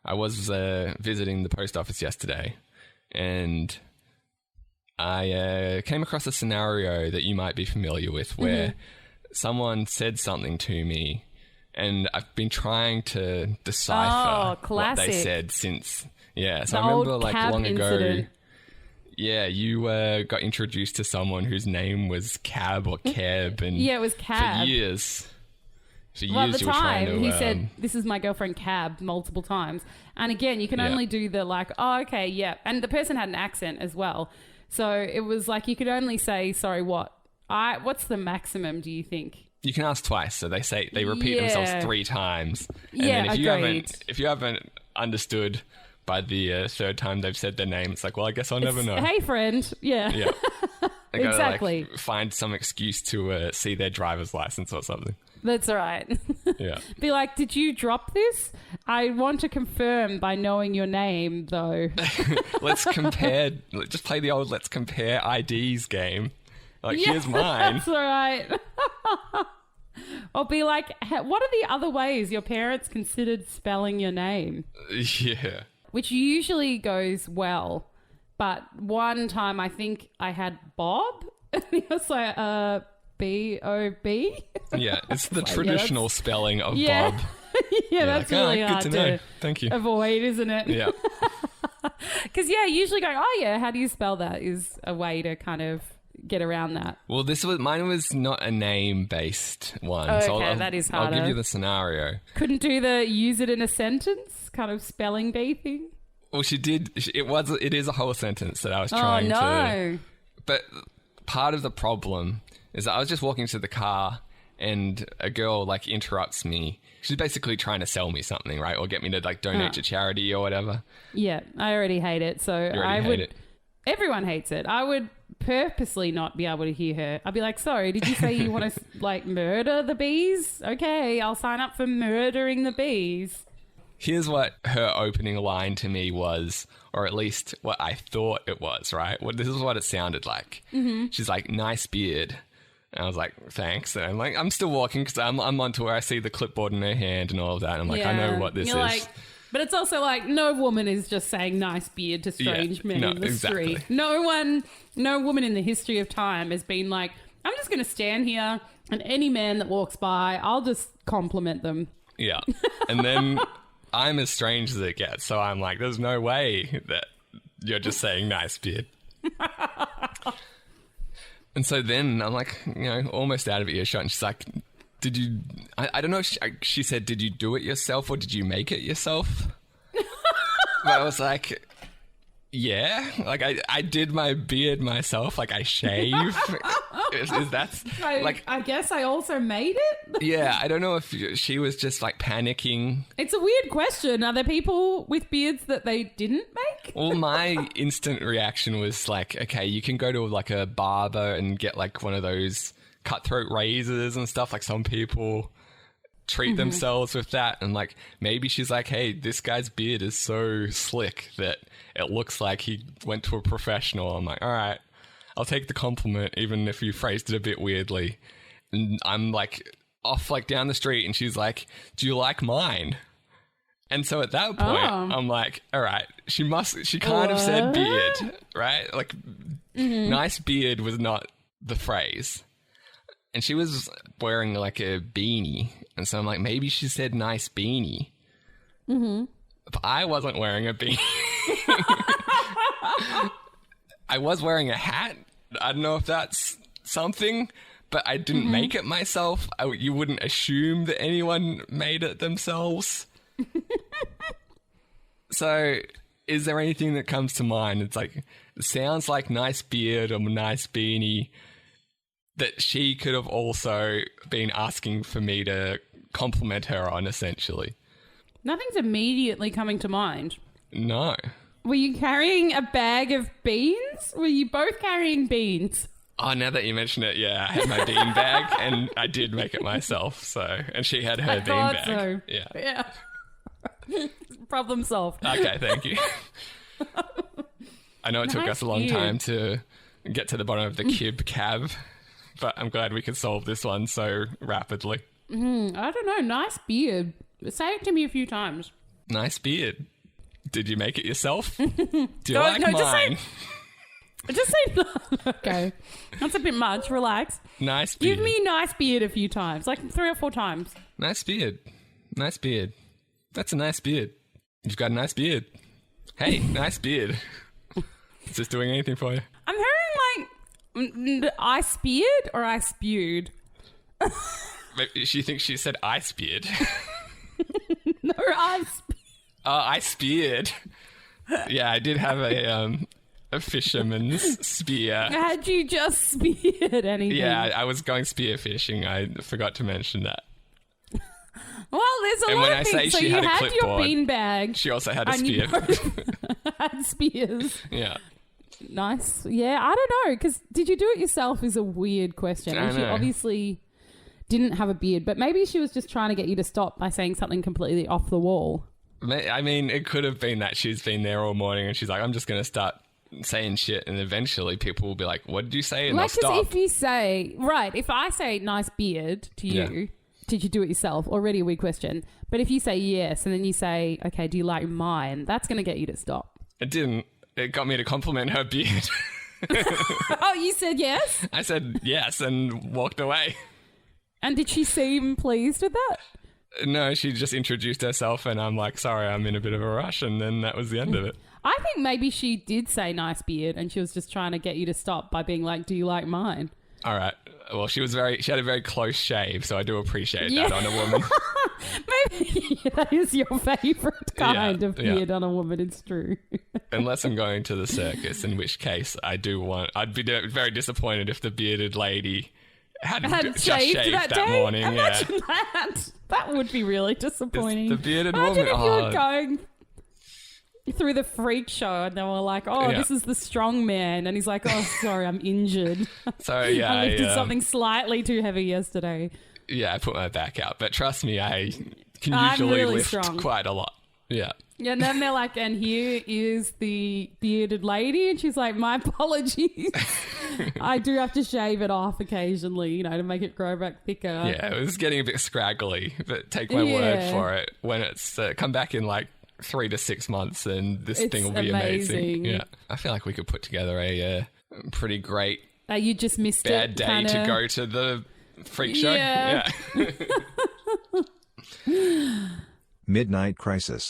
I was visiting the post office yesterday, and I came across a scenario that you might be familiar with where someone said something to me, and I've been trying to decipher what they said since. Yeah, so I remember like long ago. Yeah, you got introduced to someone whose name was Cab or Keb, and yeah, it was Cab. For years. Well, at the time, he said, "This is my girlfriend, Cab," multiple times. And again, you can only do the like, "Oh, okay, yeah." And the person had an accent as well, so it was like you could only say, "Sorry, what?" What's the maximum? Do you think? You can ask twice, so they repeat themselves 3 times. And then if you haven't understood by the third time they've said their name, it's like, well, I guess I'll never know. Hey, friend. Yeah. Yeah. They gotta, exactly. Like, find some excuse to see their driver's license or something. That's right. Yeah. Be like, did you drop this? I want to confirm by knowing your name, though. Let's compare. Just play the old let's compare IDs game. Like, here's mine. That's right. Or be like, what are the other ways your parents considered spelling your name? Yeah. Which usually goes well. But one time I think I had Bob. And he was like, B-O-B? Yeah, it's the traditional spelling of Bob. Yeah, that's like, really hard good to know. Thank you. Avoid, isn't it? Yeah. Because, usually going, oh, yeah, how do you spell that is a way to kind of get around that. Well, mine was not a name-based one. Oh, okay, so that is harder. I'll give you the scenario. Couldn't do the use it in a sentence kind of spelling bee thing? Well, she did. It is a whole sentence that I was trying to... Oh, no. But part of the problem is that I was just walking to the car and a girl like interrupts me. She's basically trying to sell me something, right? Or get me to like donate to charity or whatever. Yeah, I already hate it. So hate it. Everyone hates it. I would purposely not be able to hear her. I'd be like, sorry, did you say you want to like murder the bees? Okay, I'll sign up for murdering the bees. Here's what her opening line to me was, or at least what I thought it was, right? This is what it sounded like. Mm-hmm. She's like, nice beard. And I was like, thanks. And I'm like, I'm still walking because I'm onto where I see the clipboard in her hand and all of that. And I'm like, I know what this is. Like, but it's also like no woman is just saying nice beard to strange men in the street. No woman in the history of time has been like, I'm just going to stand here and any man that walks by, I'll just compliment them. Yeah. And then I'm as strange as it gets. So I'm like, there's no way that you're just saying nice beard. And so then I'm like, almost out of earshot. And she's like, did you... I don't know if she said, did you do it yourself or did you make it yourself? But I was like, yeah. Like, I did my beard myself. Like, I shave. is that... like, I guess I also made it? Yeah, I don't know if she was just, like, panicking. It's a weird question. Are there people with beards that they didn't make? Well, my instant reaction was like, okay, you can go to, like, a barber and get, like, one of those cutthroat razors and stuff. Like, some people treat themselves with that. And, like, maybe she's like, hey, this guy's beard is so slick that it looks like he went to a professional. I'm like, all right, I'll take the compliment, even if you phrased it a bit weirdly. And I'm, like, off, like, down the street, and she's like, do you like mine? And so at that point, I'm like, all right, she kind of said beard, right? Like, nice beard was not the phrase. And she was wearing, like, a beanie. And so I'm like, maybe she said nice beanie. Mm-hmm. But I wasn't wearing a beanie. I was wearing a hat. I don't know if that's something, but I didn't make it myself. You wouldn't assume that anyone made it themselves. So, is there anything that comes to mind? It's like, it sounds like nice beard or nice beanie that she could have also been asking for me to compliment her on, essentially. Nothing's immediately coming to mind. No. Were you carrying a bag of beans? Were you both carrying beans? Oh, now that you mention it, yeah, I had my bean bag and I did make it myself. So, and she had her bean bag. So. Yeah. Problem solved. Okay, thank you. I know it took us a long time to get to the bottom of the cab, but I'm glad we could solve this one so rapidly. I don't know. Nice beard. Say it to me a few times. Nice beard. Did you make it yourself? Do you like mine? Just say okay. That's a bit much. Relax. Nice beard. Give me nice beard a few times, like 3 or 4 times. Nice beard. Nice beard. That's a nice beard. You've got a nice beard. Hey, nice beard. Is this doing anything for you? I'm hearing like I speared or I spewed. She thinks she said I speared. No, I speared. Yeah, I did have a fisherman's spear. Had you just speared anything? Yeah, I was going spear fishing. I forgot to mention that. Well, there's a lot of things. So you had your beanbag. She also had a spear. Had spears. Yeah. Nice. Yeah, I don't know, because did you do it yourself is a weird question. And she obviously didn't have a beard, but maybe she was just trying to get you to stop by saying something completely off the wall. I mean, it could have been that she's been there all morning and she's like, I'm just going to start saying shit, and eventually people will be like, what did you say? And they'll stop. If you say, if I say nice beard to you, did you do it yourself? Already a weird question. But if you say yes, and then you say, okay, do you like mine? That's going to get you to stop. It didn't. It got me to compliment her beard. Oh, you said yes? I said yes and walked away. And did she seem pleased with that? No, she just introduced herself and I'm like, sorry, I'm in a bit of a rush. And then that was the end of it. I think maybe she did say nice beard and she was just trying to get you to stop by being like, do you like mine? All right. Well, she had a very close shave, so I do appreciate that on a woman. Maybe that is your favourite kind of beard on a woman, it's true. Unless I'm going to the circus, in which case I'd be very disappointed if the bearded lady hadn't just shaved that morning. Imagine that. That would be really disappointing. It's the bearded Imagine woman. If you were going through the freak show and they were like, this is the strong man, and he's like, oh, sorry, I'm injured. So I lifted something slightly too heavy yesterday. Yeah, I put my back out, but trust me, I can usually lift quite a lot. Yeah. Yeah, and then they're like, and here is the bearded lady, and she's like, my apologies. I do have to shave it off occasionally, to make it grow back thicker. Yeah, it was getting a bit scraggly, but take my word for it. When it's come back in like 3 to 6 months, and this thing will be amazing. Yeah, I feel like we could put together a pretty great. You just missed bad day to go to the freak show. Yeah. Midnight Crisis.